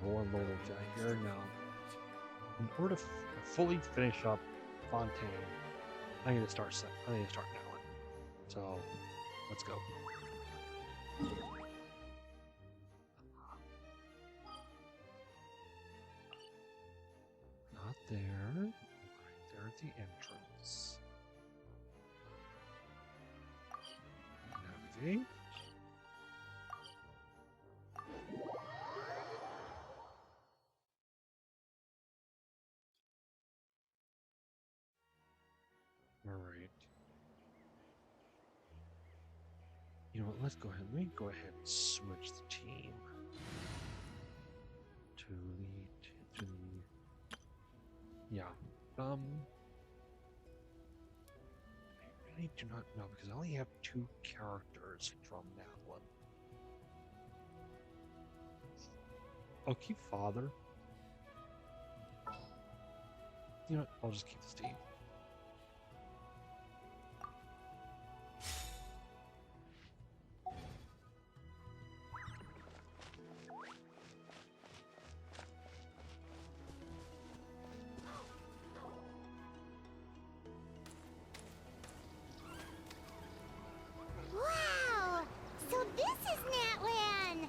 one little guy here now. In order to fully finish up Fontaine, I need to start Natlan. So let's go. Not there. Right there at the entrance. Navigate. Alright. You know what, let's go ahead. Let me go ahead and switch the team to the yeah. I really do not know because I only have 2 characters from Natlan. I'll keep Father. You know what, I'll just keep this team. Wow! So this is Natlan!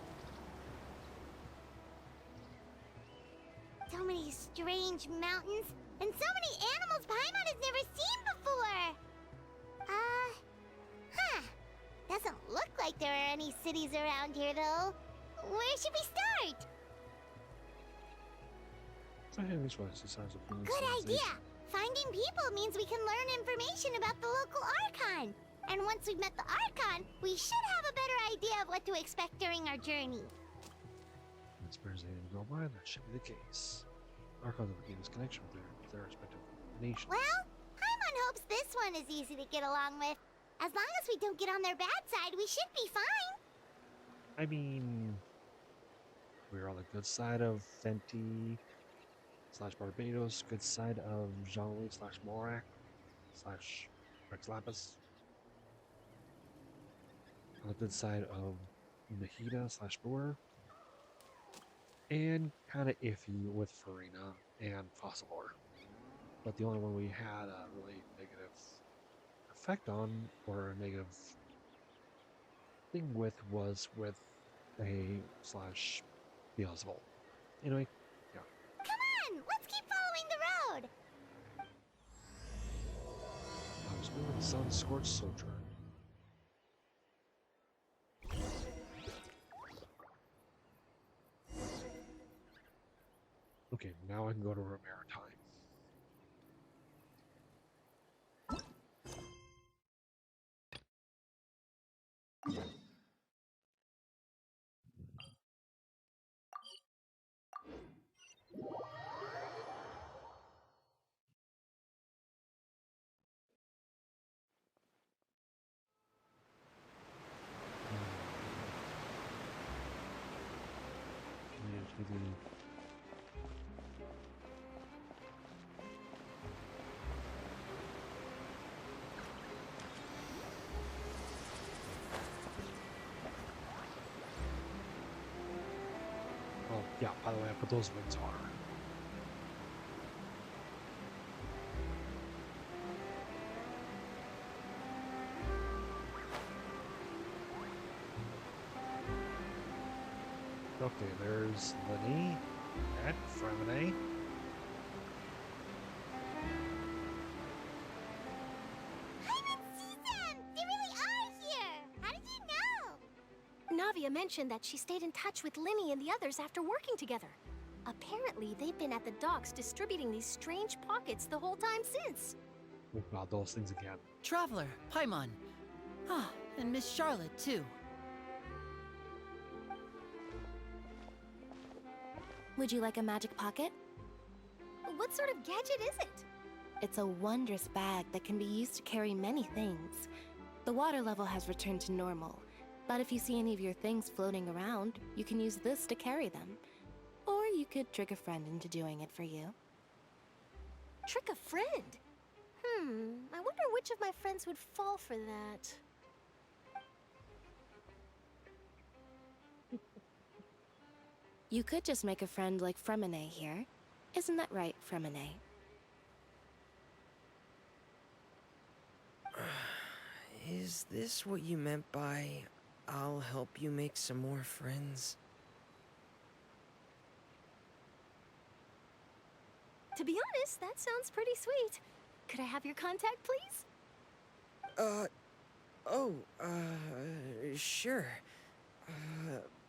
So many strange mountains, and so many animals Paimon has never seen before! Doesn't look like there are any cities around here, though. Where should we start? Good idea! Finding people means we can learn information about the local Archon. And once we've met the Archon, we should have a better idea of what to expect during our journey. As far as they didn't go by, that should be the case. Archons will gain this connection with their respective nations. Well, Paimon hopes this one is easy to get along with. As long as we don't get on their bad side, we should be fine. I mean, we're on the good side of Fenty / Barbados, good side of Jean-Louis / Morak / Rex Lapis. On the good side of Nahida / Brewer. And kind of iffy with Farina and Fossilor. But the only one we had a really negative effect on, or a negative thing with, was with a / Beelzebub. Anyway, yeah. Come on, let's keep following the road. I was moving the sun-scorched sojourn. Okay, now I can go to Maritime. Oh, yeah, by the way, I put those wings on her. Okay, there's Lenny and Fremine. Paimon sees them! They really are here! How did you know? Navia mentioned that she stayed in touch with Linny and the others after working together. Apparently, they've been at the docks distributing these strange pockets the whole time since. Oh god, those things again. Traveler, Paimon. Ah, and Miss Charlotte, too. Would you like a magic pocket? What sort of gadget is it? It's a wondrous bag that can be used to carry many things. The water level has returned to normal, but if you see any of your things floating around, you can use this to carry them. Or you could trick a friend into doing it for you. Trick a friend? I wonder which of my friends would fall for that. You could just make a friend like Fremine here. Isn't that right, Fremine? Is this what you meant by, I'll help you make some more friends? To be honest, that sounds pretty sweet. Could I have your contact, please? Sure.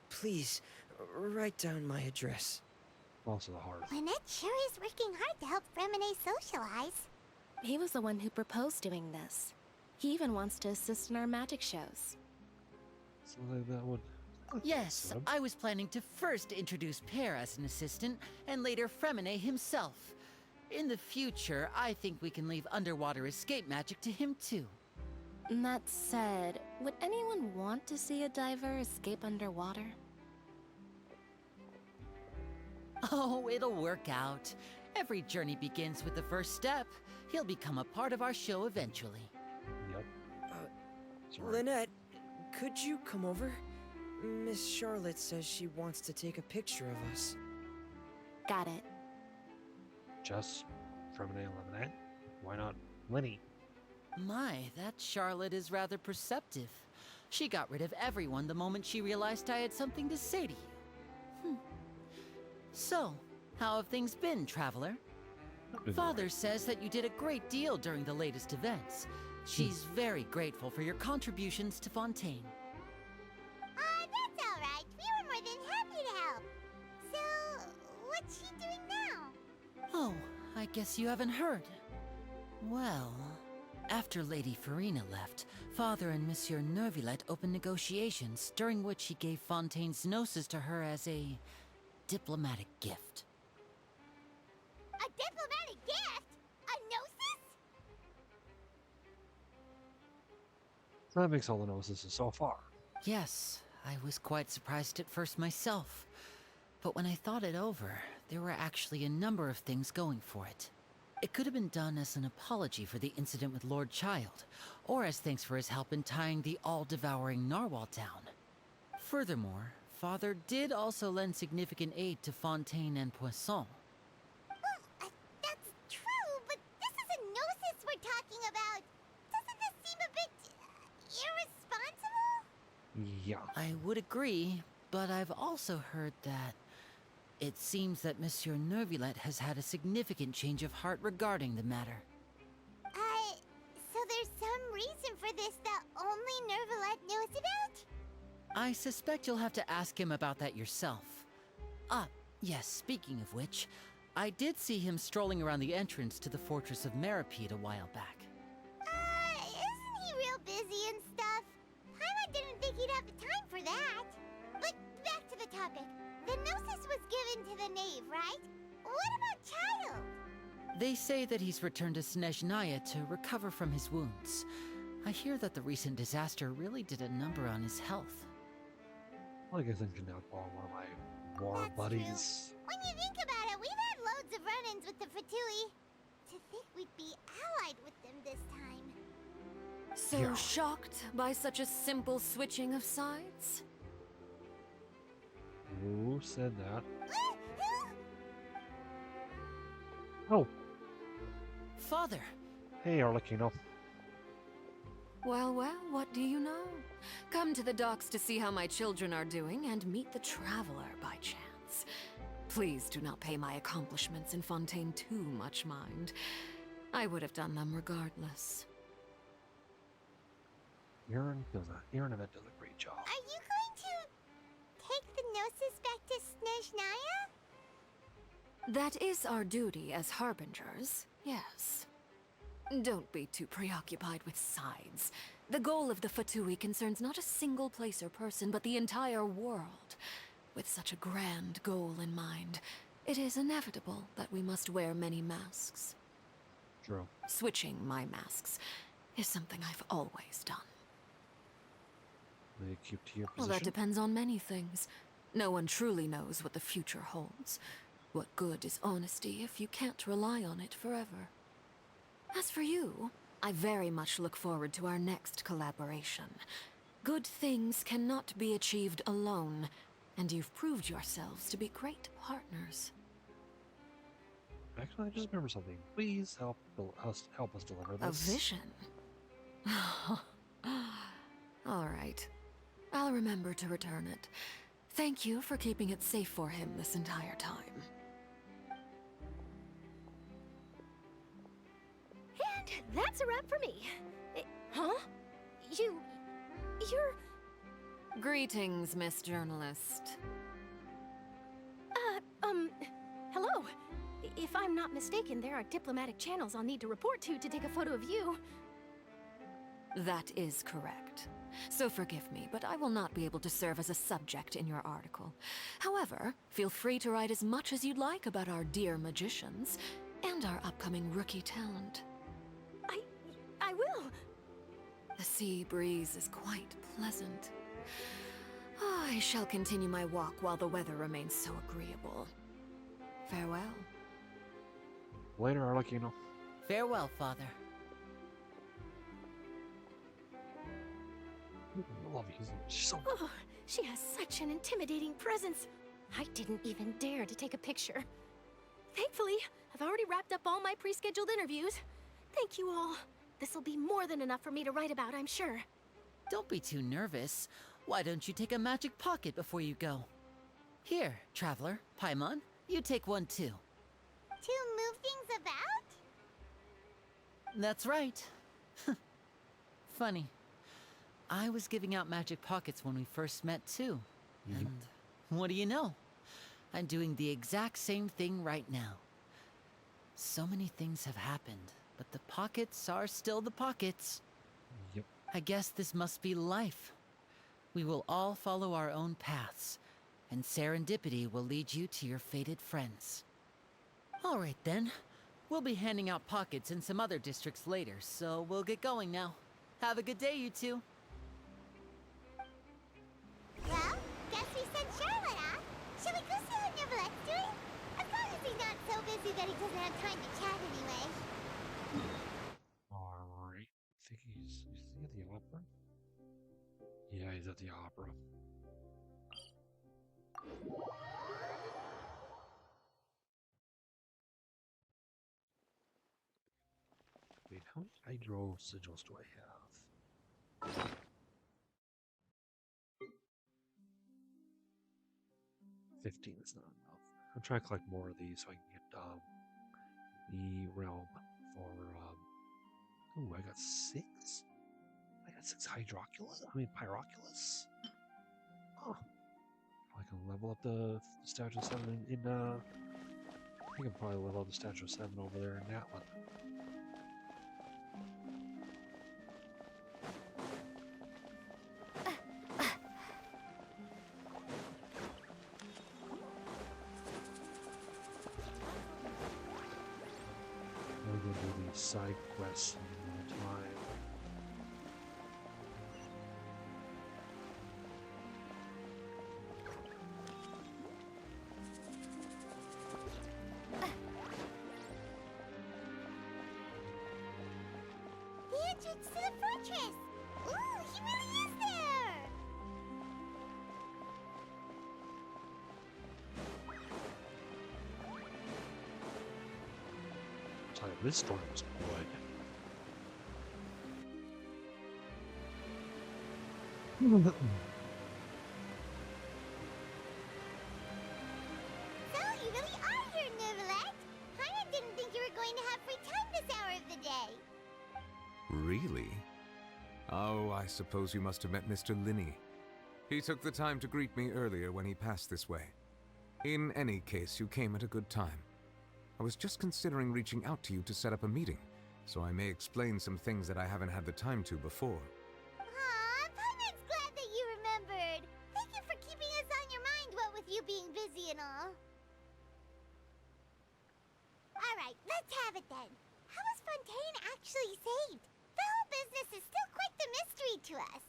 Please, write down my address. Also the heart. Lynette sure is working hard to help Fremine socialize. He was the one who proposed doing this. He even wants to assist in our magic shows. Something that would. Yes, I was planning to first introduce Pear as an assistant, and later Fremine himself. In the future, I think we can leave underwater escape magic to him too. That said, would anyone want to see a diver escape underwater? Oh, it'll work out. Every journey begins with the first step. He'll become a part of our show eventually. Yep. Sorry. Lynette, could you come over? Miss Charlotte says she wants to take a picture of us. Got it. Just Fremine Lemonade? Why not Lenny? My, that Charlotte is rather perceptive. She got rid of everyone the moment she realized I had something to say to you. So, how have things been, Traveler? Father says that you did a great deal during the latest events. She's very grateful for your contributions to Fontaine. That's alright. We were more than happy to help. So, what's she doing now? Oh, I guess you haven't heard. Well, after Lady Farina left, Father and Monsieur Neuvillette opened negotiations, during which he gave Fontaine's gnosis to her as a diplomatic gift. A diplomatic gift? A gnosis? That makes all the gnosis so far. Yes, I was quite surprised at first myself. But when I thought it over, there were actually a number of things going for it. It could have been done as an apology for the incident with Lord Child, or as thanks for his help in tying the all-devouring narwhal down. Furthermore, Father did also lend significant aid to Fontaine and Poisson. Well, that's true, but this is a gnosis we're talking about. Doesn't this seem a bit irresponsible? Yeah. I would agree, but I've also heard that it seems that Monsieur Neuvillette has had a significant change of heart regarding the matter. So there's some reason for this that only Neuvillette knows about? I suspect you'll have to ask him about that yourself. Ah, yes, speaking of which, I did see him strolling around the entrance to the Fortress of Meripede a while back. Isn't he real busy and stuff? Paimon didn't think he'd have the time for that. But back to the topic. The gnosis was given to the knave, right? What about Child? They say that he's returned to Snezhnaya to recover from his wounds. I hear that the recent disaster really did a number on his health. Like I think now call one of my war That's buddies. true. When you think about it, we've had loads of run-ins with the Fatui. To think we'd be allied with them this time. So Yeah. shocked by such a simple switching of sides? Who said that? Oh, Father! hey, Arlecchino. Well, well, what do you know? Come to the docks to see how my children are doing and meet the Traveler by chance. Please do not pay my accomplishments in Fontaine too much mind. I would have done them regardless. Aaron Event does a great job. Are you going to take the gnosis back to Snezhnaya? That is our duty as harbingers, yes. Don't be too preoccupied with sides. The goal of the Fatui concerns not a single place or person, but the entire world. With such a grand goal in mind, it is inevitable that we must wear many masks. True. Switching my masks is something I've always done. They keep to your Well, position. that depends on many things. No one truly knows what the future holds. What good is honesty if you can't rely on it forever? As for you, I very much look forward to our next collaboration. Good things cannot be achieved alone. and you've proved yourselves to be great partners. Actually, I just remember something. Please help us deliver A this. vision? All right. I'll remember to return it. Thank you for keeping it safe for him this entire time. And that's a wrap for me. Huh? You're... Greetings, Miss Journalist. Hello. If I'm not mistaken, there are diplomatic channels I'll need to report to take a photo of you. That is correct. So forgive me, but I will not be able to serve as a subject in your article. However, feel free to write as much as you'd like about our dear magicians and our upcoming rookie talent. I will. The sea breeze is quite pleasant. I shall continue my walk while the weather remains so agreeable. Farewell. Later, Arlecchino. Farewell, Father. I love you. She's so Oh, she has such an intimidating presence. I didn't even dare to take a picture. Thankfully, I've already wrapped up all my pre-scheduled interviews. Thank you all. This'll be more than enough for me to write about, I'm sure. Don't be too nervous. Why don't you take a magic pocket before you go? Here, Traveler, Paimon, you take one too. To move things about? That's right. Funny. I was giving out magic pockets when we first met too. And what do you know? I'm doing the exact same thing right now. So many things have happened, but the pockets are still the pockets. Yep. I guess this must be life. We will all follow our own paths, and serendipity will lead you to your fated friends. All right then. We'll be handing out pockets in some other districts later, so we'll get going now. Have a good day, you two. Well, guess we sent Charlotte off. Shall we go see how Nivelette's doing? As long as he's not so busy that he doesn't have time to chat anyway. Alright. I think is he at the opera? Yeah, he's at the opera. Wait, how many hydro sigils do I have? 15 is not enough. I'm trying to collect more of these so I can get the realm for ooh, I got 6? I got 6 Pyroculus? Oh. I can level up the statue 7 in I can probably level up the statue 7 over there in Natlan. I'll go do these side quests in the time. The entrance to the fortress! Ooh, he really is there! Sorry, this storm was good. So, you really are here, Nivelette! Paimon didn't think you were going to have free time this hour of the day. Really? Oh, I suppose you must have met Mr. Linney. He took the time to greet me earlier when he passed this way. In any case, you came at a good time. I was just considering reaching out to you to set up a meeting, so I may explain some things that I haven't had the time to before. Aw, Paimon's glad that you remembered. Thank you for keeping us on your mind, what with you being busy and all. Alright, let's have it then. How was Fontaine actually saved? The whole business is still quite the mystery to us.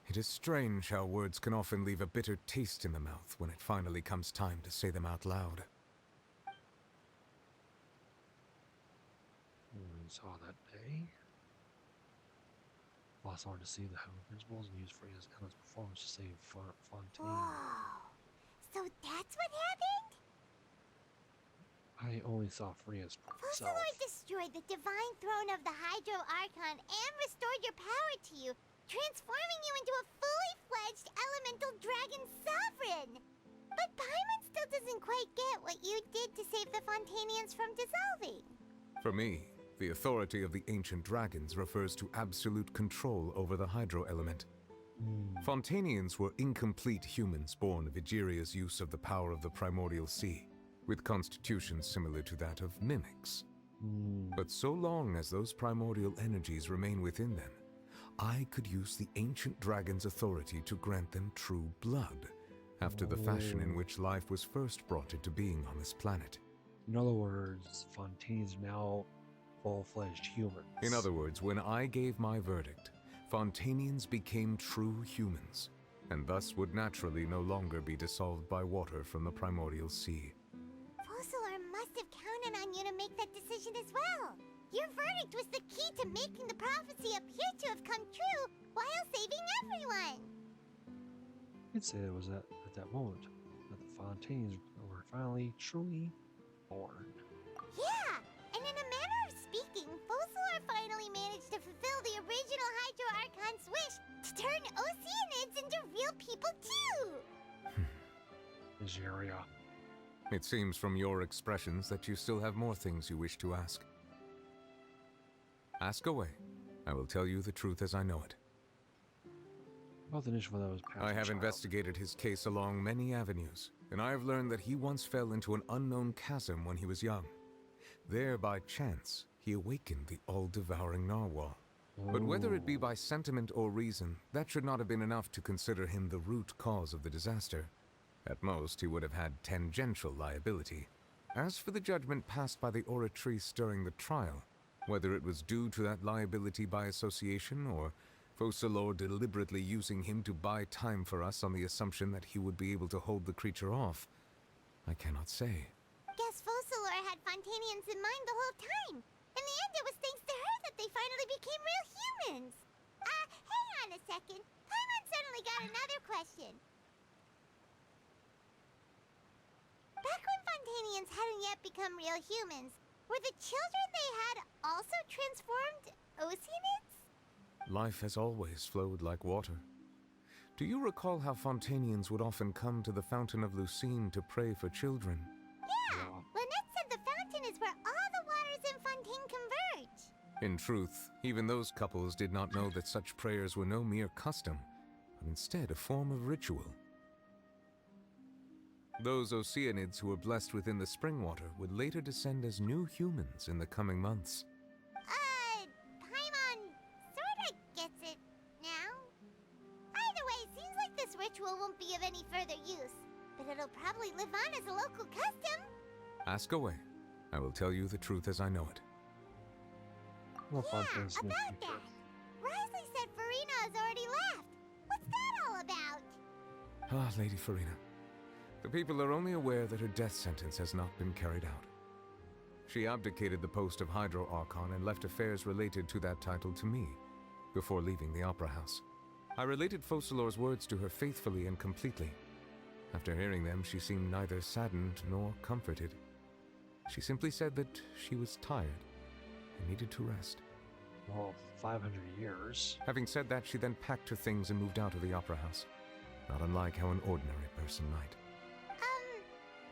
It is strange how words can often leave a bitter taste in the mouth when it finally comes time to say them out loud. We saw that day. Boss wanted to see the Heavenly Principles and use Freya's endless performance to save Fontaine. Whoa. So that's what happened? I only saw Freya's part myself. Focalor destroyed the divine throne of the Hydro Archon and restored your power to you, transforming you into a fully fledged elemental dragon sovereign. But Paimon still doesn't quite get what you did to save the Fontainians from dissolving. For me, the authority of the ancient dragons refers to absolute control over the hydro element. Fontainians were incomplete humans born of Egeria's use of the power of the primordial sea, with constitutions similar to that of mimics. But so long as those primordial energies remain within them, I could use the ancient dragon's authority to grant them true blood, after the fashion in which life was first brought into being on this planet. In other words, Fontaine's now full-fledged humans. In other words, when I gave my verdict, Fontainians became true humans, and thus would naturally no longer be dissolved by water from the primordial sea. Focalor must have counted on you to make that decision as well. Your verdict was the key to making the prophecy appear to have come true while saving everyone. I'd say it was at that moment that the Fontaines were finally truly born. Yeah, and in a manner of speaking, Focalor finally managed to fulfill the original Hydro Archon's wish to turn Oceanids into real people too! Egeria. It seems from your expressions that you still have more things you wish to ask. Ask away. I will tell you the truth as I know it. About the initial that was past I have child. investigated his case along many avenues, and I have learned that he once fell into an unknown chasm when he was young. There, by chance, he awakened the all-devouring narwhal. But whether it be by sentiment or reason, that should not have been enough to consider him the root cause of the disaster. At most, he would have had tangential liability. As for the judgment passed by the Oratrice during the trial, whether it was due to that liability by association or Focalor deliberately using him to buy time for us on the assumption that he would be able to hold the creature off, I cannot say. Guess Focalor had Fontainians in mind the whole time. In the end, it was thanks to her that they finally became real humans. Hang on a second. Paimon suddenly got another question. Back when Fontainians hadn't yet become real humans, were the children they had also transformed Oceanids? Life has always flowed like water. Do you recall how Fontainians would often come to the Fountain of Lucine to pray for children? Yeah, Lynette said the fountain is where all the waters in Fontaine converge. In truth, even those couples did not know that such prayers were no mere custom, but instead a form of ritual. Those Oceanids who were blessed within the spring water would later descend as new humans in the coming months. Paimon sorta gets it now. Either way, seems like this ritual won't be of any further use, but it'll probably live on as a local custom. Ask away. I will tell you the truth as I know it. Well, Yeah, Fontaine's in the about future. that. Risley said Farina has already left. What's that all about? Ah, Lady Farina. The people are only aware that her death sentence has not been carried out. She abdicated the post of Hydro Archon and left affairs related to that title to me, before leaving the Opera House. I related Focalor's words to her faithfully and completely. After hearing them, she seemed neither saddened nor comforted. She simply said that she was tired and needed to rest. Well, 500 years. Having said that, she then packed her things and moved out of the Opera House, not unlike how an ordinary person might.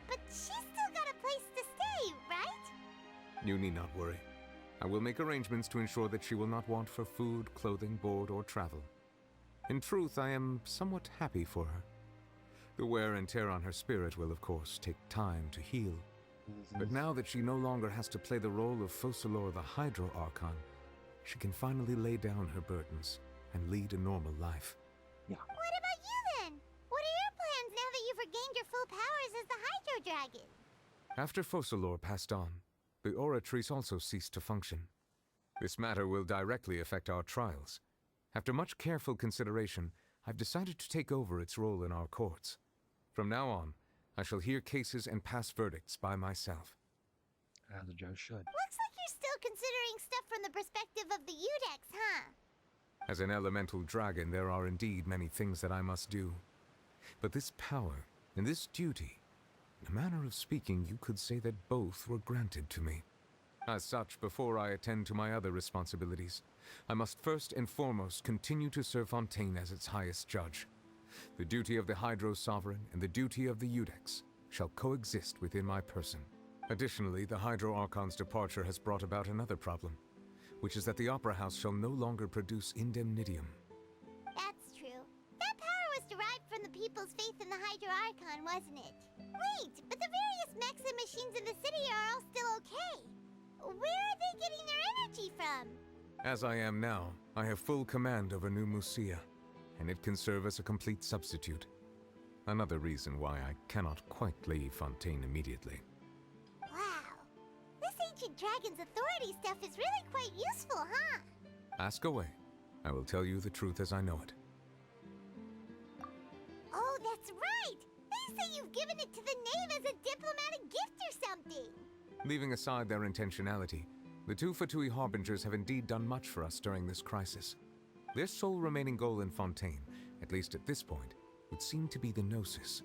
But she's still got a place to stay, right? You need not worry. I will make arrangements to ensure that she will not want for food, clothing, board, or travel. In truth, I am somewhat happy for her. The wear and tear on her spirit will, of course, take time to heal. But now that she no longer has to play the role of Focalor the Hydro Archon, she can finally lay down her burdens and lead a normal life. What about you then? What are your plans now that you've regained your full powers as the Hydro Dragon? After Focalor passed on, the Oratrice also ceased to function. This matter will directly affect our trials. After much careful consideration, I've decided to take over its role in our courts. From now on, I shall hear cases and pass verdicts by myself. As a judge should. Looks like you're still considering stuff from the perspective of the Udex, huh? As an elemental dragon, there are indeed many things that I must do. But this power and this duty, in a manner of speaking, you could say that both were granted to me. As such, before I attend to my other responsibilities, I must first and foremost continue to serve Fontaine as its highest judge. The duty of the Hydro Sovereign and the duty of the Eudex shall coexist within my person. Additionally, the Hydro Archon's departure has brought about another problem, which is that the Opera House shall no longer produce indemnitium. That's true. That power was derived from the people's faith in the Hydro Archon, wasn't it? Wait, but the various mechs and machines in the city are all still okay. Where are they getting their energy from? As I am now, I have full command over New Musia, and it can serve as a complete substitute. Another reason why I cannot quite leave Fontaine immediately. Wow. This ancient dragon's authority stuff is really quite useful, huh? Ask away. I will tell you the truth as I know it. Oh, that's right! They say you've given it to the knave as a diplomatic gift or something! Leaving aside their intentionality, the two Fatui Harbingers have indeed done much for us during this crisis. Their sole remaining goal in Fontaine, at least at this point, would seem to be the Gnosis.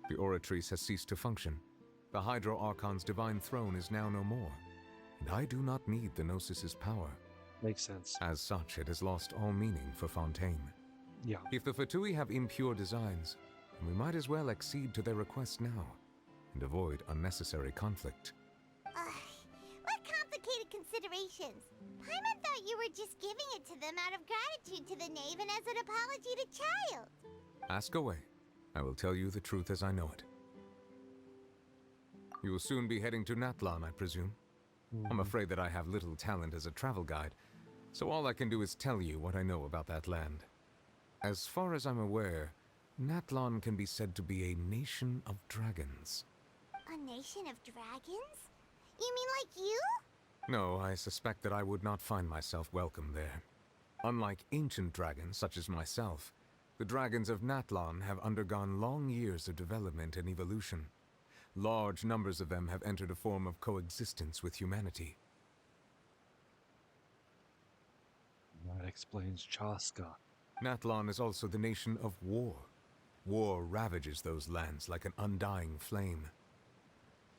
The Oratrice has ceased to function. The Hydro Archon's divine throne is now no more, and I do not need the Gnosis's power. Makes sense. As such, it has lost all meaning for Fontaine. Yeah. If the Fatui have impure designs, then we might as well accede to their request now, and avoid unnecessary conflict. What complicated considerations? Paimon thought you were just giving it to them out of gratitude to the knave and as an apology to Child. Ask away. I will tell you the truth as I know it. You will soon be heading to Natlan, I presume. I'm afraid that I have little talent as a travel guide, so all I can do is tell you what I know about that land. As far as I'm aware, Natlan can be said to be a nation of dragons. A nation of dragons? You mean like you? No, I suspect that I would not find myself welcome there. Unlike ancient dragons such as myself, the dragons of Natlan have undergone long years of development and evolution. Large numbers of them have entered a form of coexistence with humanity. That explains Chaska. Natlan is also the nation of war. War ravages those lands like an undying flame.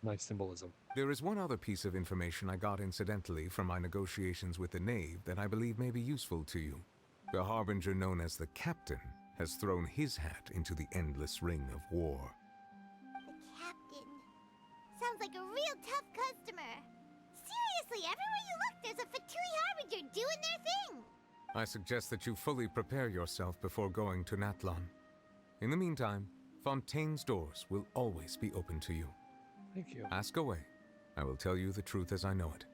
Nice symbolism. There is one other piece of information I got incidentally from my negotiations with the Knave that I believe may be useful to you. The Harbinger known as the Captain has thrown his hat into the endless ring of war. The captain. Sounds like a real tough customer. Seriously, everywhere you look, there's a Fatui Harbinger doing their thing. I suggest that you fully prepare yourself before going to Natlan. In the meantime, Fontaine's doors will always be open to you. Thank you. Ask away. I will tell you the truth as I know it.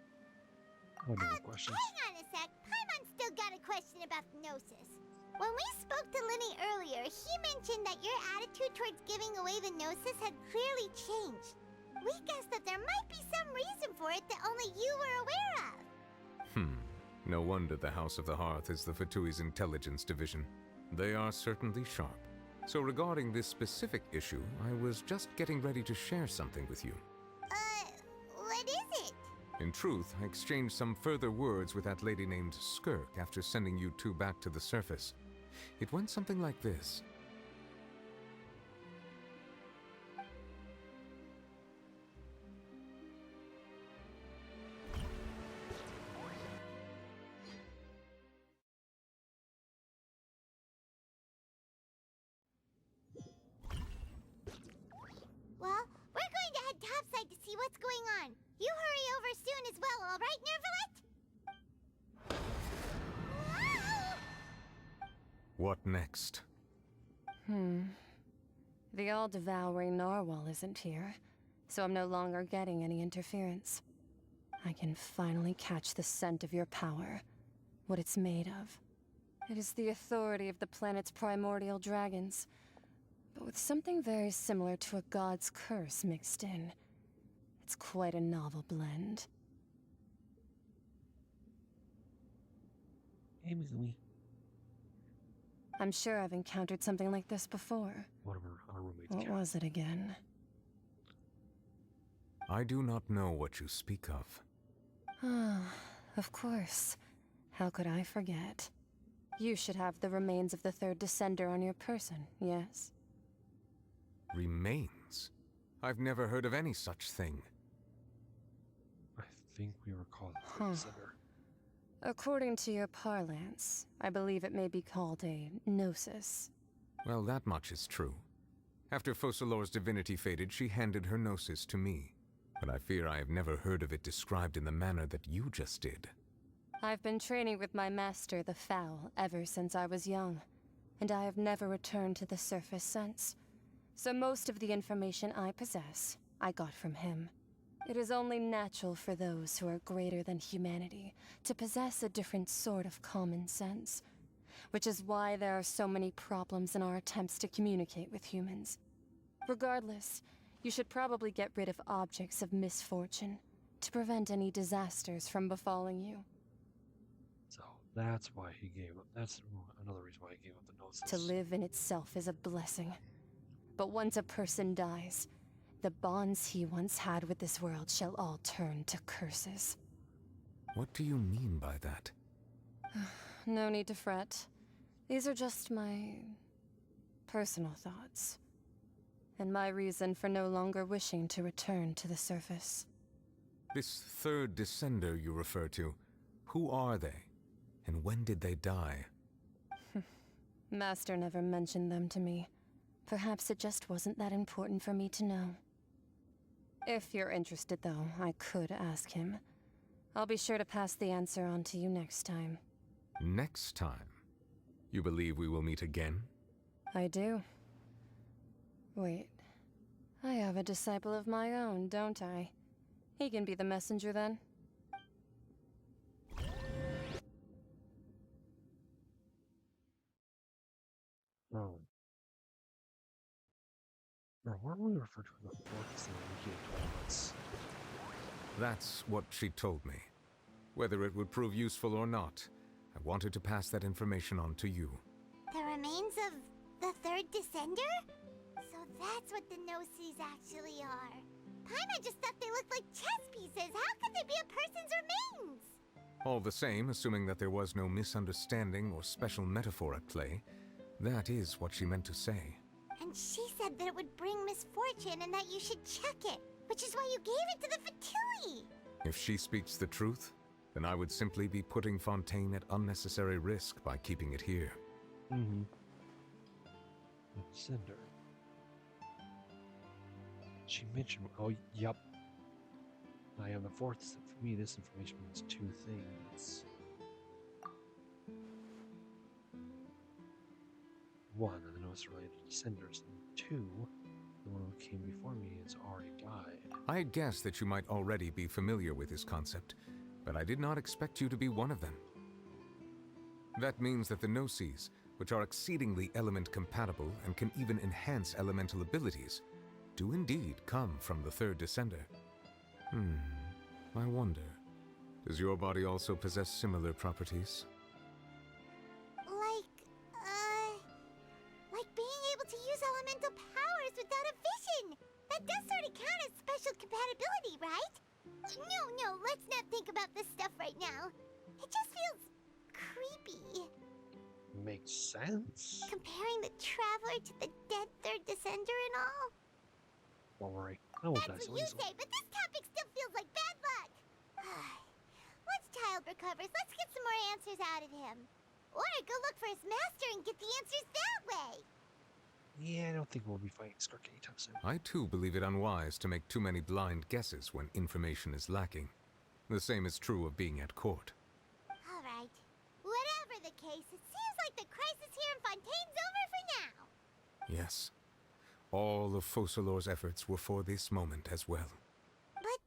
Oh, no more questions. Hang on a sec. Paimon's still got a question about the Gnosis. When we spoke to Linny earlier, he mentioned that your attitude towards giving away the Gnosis had clearly changed. We guessed that there might be some reason for it that only you were aware of. No wonder the House of the Hearth is the Fatui's intelligence division. They are certainly sharp. So regarding this specific issue, I was just getting ready to share something with you. What is it? In truth, I exchanged some further words with that lady named Skirk after sending you two back to the surface. It went something like this. Well, we're going to head topside to see what's going on. You hurry over soon as well, all right, Nervalet? What next? The all-devouring narwhal isn't here, so I'm no longer getting any interference. I can finally catch the scent of your power, what it's made of. It is the authority of the planet's primordial dragons, but with something very similar to a god's curse mixed in. It's quite a novel blend. Amy, I'm sure I've encountered something like this before. one of our roommates. What was it again? I do not know what you speak of. Ah, of course. How could I forget? You should have the remains of the third descender on your person, yes? Remains? I've never heard of any such thing. I think we recall the Huh. third descender. According to your parlance, I believe it may be called a gnosis. Well, that much is true. After Focalor's divinity faded, she handed her gnosis to me. But I fear I have never heard of it described in the manner that you just did. I've been training with my master, the Foul, ever since I was young, and I have never returned to the surface since. So most of the information I possess, I got from him. It is only natural for those who are greater than humanity to possess a different sort of common sense, which is why there are so many problems in our attempts to communicate with humans. Regardless, you should probably get rid of objects of misfortune to prevent any disasters from befalling you. So that's why he gave up. That's another reason why he gave up the gnosis. To live in itself is a blessing. But once a person dies, the bonds he once had with this world shall all turn to curses. What do you mean by that? No need to fret. These are just my personal thoughts, and my reason for no longer wishing to return to the surface. This third descender you refer to, who are they? And when did they die? Master never mentioned them to me. Perhaps it just wasn't that important for me to know. If you're interested, though, I could ask him. I'll be sure to pass the answer on to you next time. Next time? You believe we will meet again? I do. Wait. I have a disciple of my own, don't I? He can be the messenger then. Oh. Or weren't we referred to in the fourth descender we gave to us? That's what she told me. Whether it would prove useful or not, I wanted to pass that information on to you. The remains of the third descender? So that's what the Gnosis actually are. Paimon just thought they looked like chess pieces. How could they be a person's remains? All the same, assuming that there was no misunderstanding or special metaphor at play, that is what she meant to say. And she said that it would bring misfortune and that you should check it, which is why you gave it to the Fatui. If she speaks the truth, then I would simply be putting Fontaine at unnecessary risk by keeping it here. Mm-hmm. The descender. She mentioned, oh, yep. I am the fourth. For me, this information means two things. One, the gnosis related to descenders, and two, the one who came before me has already died. I had guessed that you might already be familiar with this concept, but I did not expect you to be one of them. That means that the Gnosis, which are exceedingly element compatible and can even enhance elemental abilities, do indeed come from the third descender. I wonder, does your body also possess similar properties? Like being able to use elemental powers without a vision. That does sort of count as special compatibility, right? No, let's not think about this stuff right now. It just feels creepy. Makes sense. Comparing the Traveler to the dead third descender and all. Don't worry, I won't die That's so what you easily. say, but this topic still feels like bad luck. Once Child recovers, let's get some more answers out of him. Or go look for his master and get the answers that way. Yeah, I don't think we'll be fighting Skirk anytime soon. I too believe it unwise to make too many blind guesses when information is lacking. The same is true of being at court. All right. Whatever the case, it seems like the crisis here in Fontaine's over for now. Yes. All of Focalor's efforts were for this moment as well. But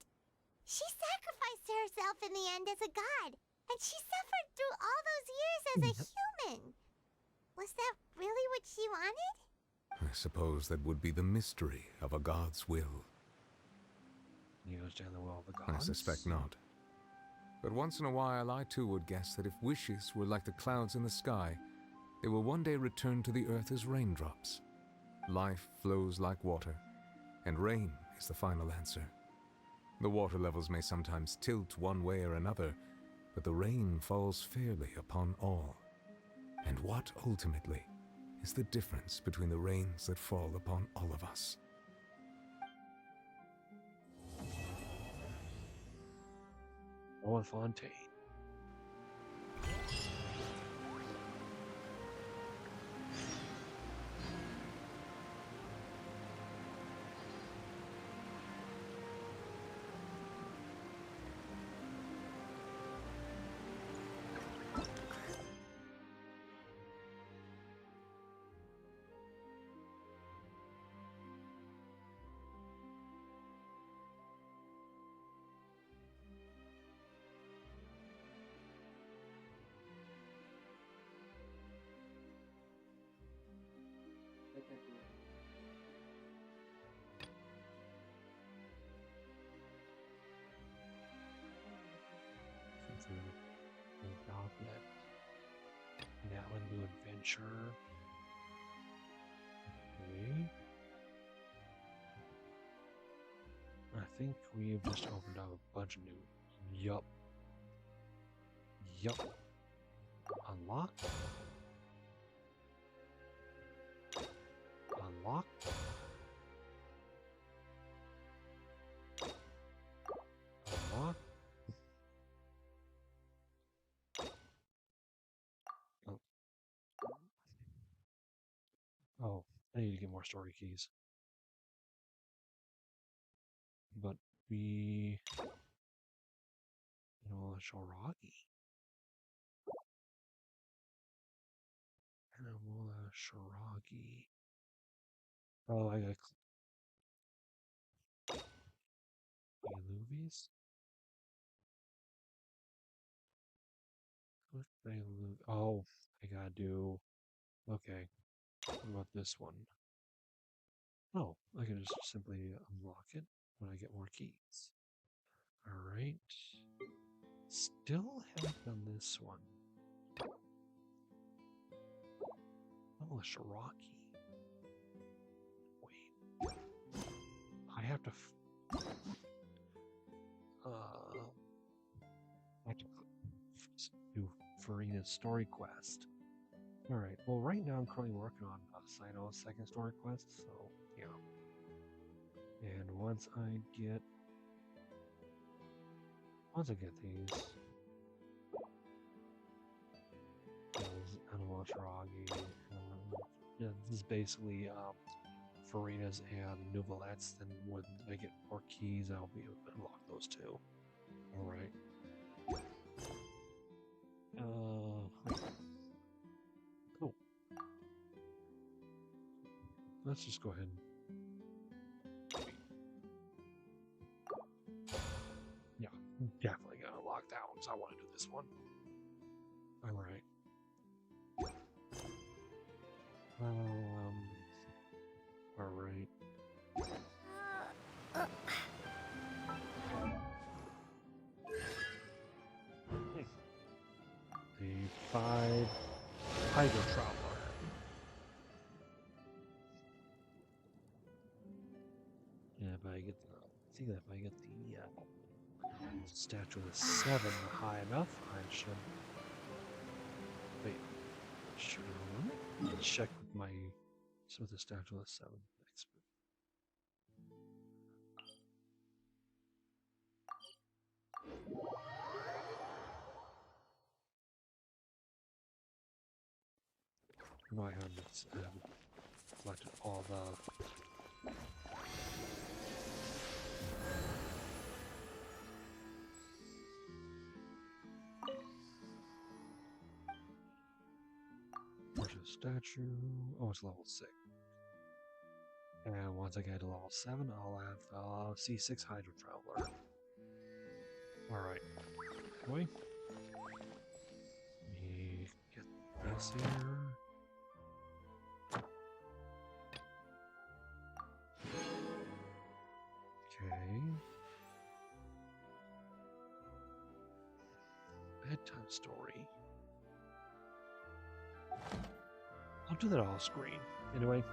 she sacrificed herself in the end as a god, and she suffered through all those years as a human. Was that really what she wanted? I suppose that would be the mystery of a god's will. You understand the will of the I gods? suspect not. But once in a while, I too would guess that if wishes were like the clouds in the sky, they will one day return to the earth as raindrops. Life flows like water, and rain is the final answer. The water levels may sometimes tilt one way or another, but the rain falls fairly upon all. And what, ultimately, is the difference between the rains that fall upon all of us? Oh, Fontaine. Gauntlet. Natlan New Adventure. Okay. I think we've just opened up a bunch of new. Yup. Yup. Unlock. Unlock. Unlock. Oh. Oh, I need to get more story keys. But we, Shoragi. Anamola Shoragi. Oh, I got movies. What did I lose? Oh, I gotta do. Okay. What about this one? Oh, I can just simply unlock it when I get more keys. Alright. Still haven't done this one. Oh, a Shiraki. Wait. I have to. I have to do Farina's story quest. Alright, well, right now I'm currently working on Sino's second story quest, so yeah. And once I get these Animal Shiragi, yeah, this is basically Farina's and Nouvelette's, then when I get more keys, I'll be able to unlock those too. Alright. Wait. Cool. Let's just go ahead and yeah, definitely gonna unlock that one because I want to do this one. Alright. Alright. The 5 Hydro Traveler. Yeah, if I get the, I think that if I get the statue of the 7 high enough, I should. Wait, should I check with my the statue of the 7 next. No, I haven't collected all the. Where's the statue? Oh, it's level 6. And once I get to level 7, I'll have C6 Hydro Traveler. Alright. Anyway. Let me get this here. Okay. Bedtime story. I'll do that off screen. Anyway.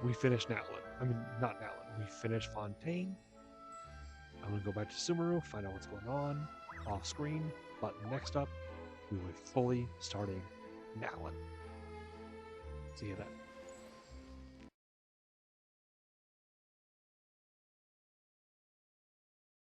We finished Natlan. I mean, not Natlan. We finished Fontaine. I'm going to go back to Sumeru, find out what's going on, off screen. But next up, we will be fully starting Natlan. See you then.